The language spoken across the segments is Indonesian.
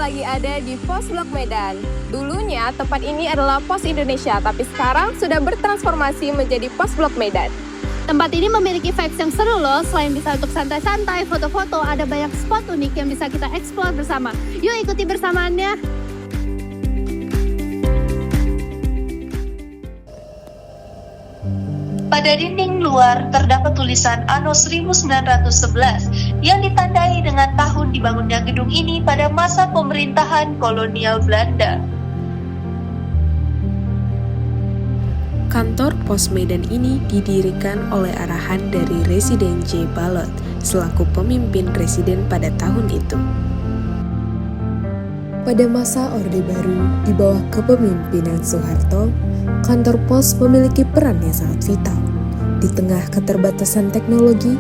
lagi ada di Pos Blok Medan. Dulunya tempat ini adalah Pos Indonesia, tapi sekarang sudah bertransformasi menjadi Pos Blok Medan. Tempat ini memiliki vibes yang seru loh. Selain bisa untuk santai-santai, foto-foto, ada banyak spot unik yang bisa kita explore bersama. Yuk ikuti bersamaannya. Pada dinding luar terdapat tulisan Anno 1911 yang ditandai dengan tahun dibangunnya gedung ini pada masa pemerintahan kolonial Belanda. Kantor Pos Medan ini didirikan oleh arahan dari Residen J. Balot selaku pemimpin residen pada tahun itu. Pada masa Orde Baru di bawah kepemimpinan Soeharto, kantor pos memiliki peran yang sangat vital. Di tengah keterbatasan teknologi,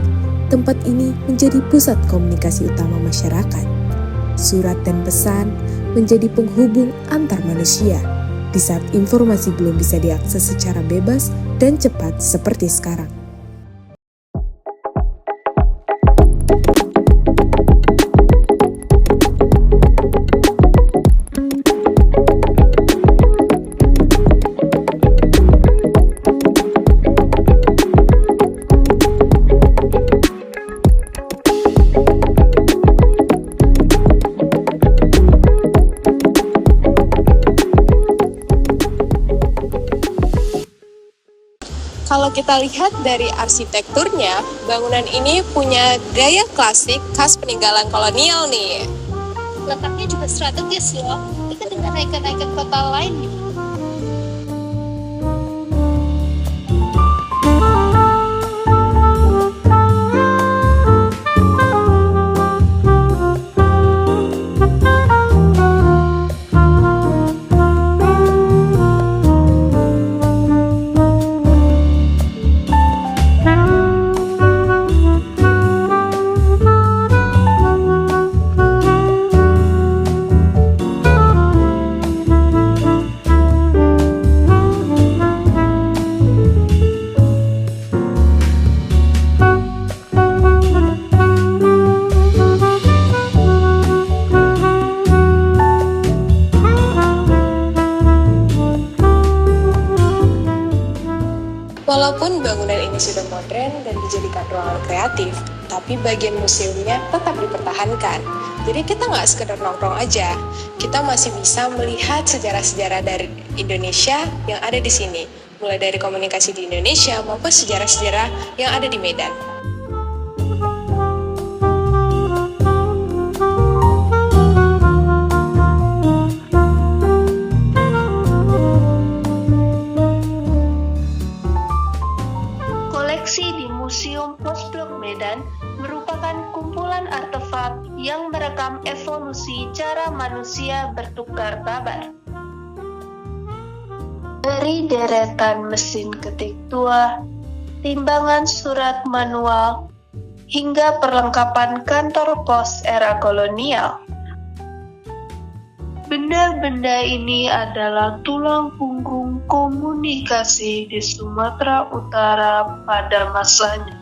tempat ini menjadi pusat komunikasi utama masyarakat. Surat dan pesan menjadi penghubung antar manusia di saat informasi belum bisa diakses secara bebas dan cepat seperti sekarang. Kalau kita lihat dari arsitekturnya, bangunan ini punya gaya klasik khas peninggalan kolonial nih. Letaknya juga strategis loh. Dekat dengan icon-icon kota lain. Walaupun bangunan ini sudah modern dan dijadikan ruangan kreatif, tapi bagian museumnya tetap dipertahankan. Jadi kita nggak sekedar nongkrong aja, kita masih bisa melihat sejarah-sejarah dari Indonesia yang ada di sini, mulai dari komunikasi di Indonesia maupun sejarah-sejarah yang ada di Medan. Koleksi di Museum Pos Blok Medan merupakan kumpulan artefak yang merekam evolusi cara manusia bertukar kabar. Dari deretan mesin ketik tua, timbangan surat manual, hingga perlengkapan kantor pos era kolonial. Benda-benda ini adalah tulang punggung komunikasi di Sumatera Utara pada masanya.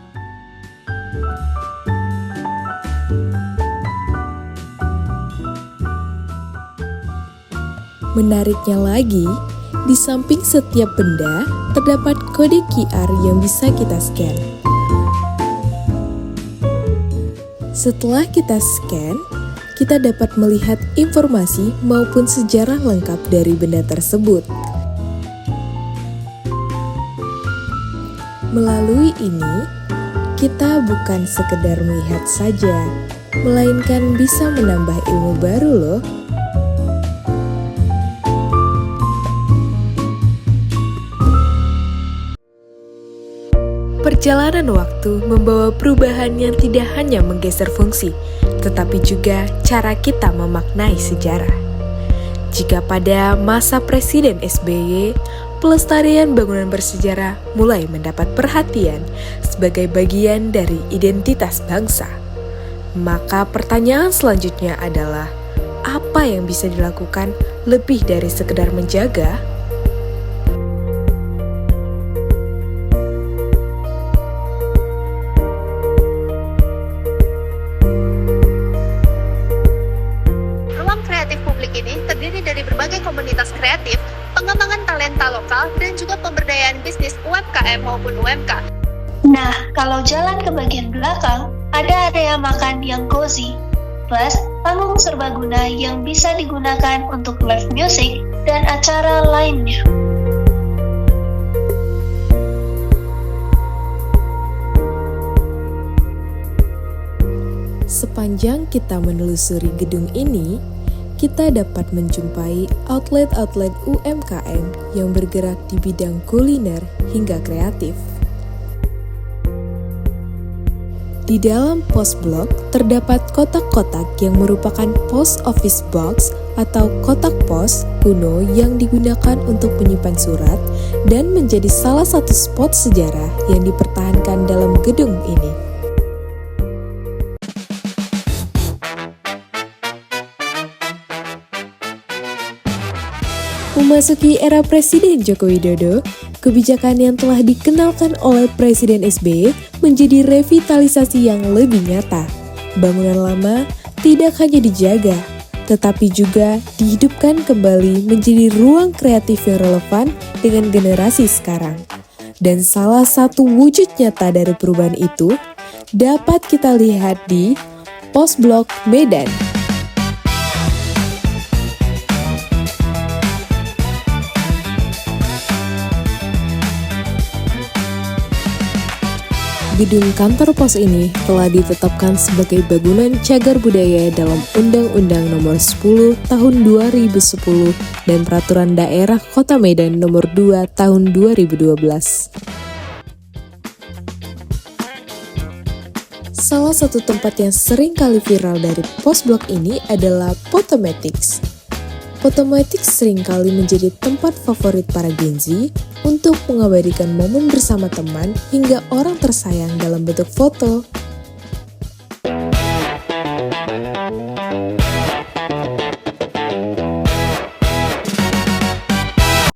Menariknya lagi, di samping setiap benda terdapat kode QR yang bisa kita scan. Setelah kita scan, kita dapat melihat informasi maupun sejarah lengkap dari benda tersebut. Melalui ini, kita bukan sekedar melihat saja, melainkan bisa menambah ilmu baru loh. Perjalanan waktu membawa perubahan yang tidak hanya menggeser fungsi, tetapi juga cara kita memaknai sejarah. Jika pada masa Presiden SBY, pelestarian bangunan bersejarah mulai mendapat perhatian sebagai bagian dari identitas bangsa, maka pertanyaan selanjutnya adalah, apa yang bisa dilakukan lebih dari sekedar menjaga? lokal, dan juga pemberdayaan bisnis UMKM maupun UMK. Nah, kalau jalan ke bagian belakang, ada area makan yang cozy, plus panggung serbaguna yang bisa digunakan untuk live music dan acara lainnya. Sepanjang kita menelusuri gedung ini, kita dapat menjumpai outlet-outlet UMKM yang bergerak di bidang kuliner hingga kreatif. Di dalam pos blok terdapat kotak-kotak yang merupakan post office box atau kotak pos kuno yang digunakan untuk menyimpan surat dan menjadi salah satu spot sejarah yang dipertahankan dalam gedung ini. Memasuki era Presiden Joko Widodo, kebijakan yang telah dikenalkan oleh Presiden SBY menjadi revitalisasi yang lebih nyata. Bangunan lama tidak hanya dijaga, tetapi juga dihidupkan kembali menjadi ruang kreatif yang relevan dengan generasi sekarang. Dan salah satu wujud nyata dari perubahan itu dapat kita lihat di Pos Blok Medan. Gedung kantor pos ini telah ditetapkan sebagai bangunan cagar budaya dalam Undang-Undang Nomor 10 Tahun 2010 dan Peraturan Daerah Kota Medan Nomor 2 Tahun 2012. Salah satu tempat yang sering kali viral dari pos blok ini adalah Photomatics. Photomatics seringkali menjadi tempat favorit para Gen Z untuk mengabadikan momen bersama teman hingga orang tersayang dalam bentuk foto.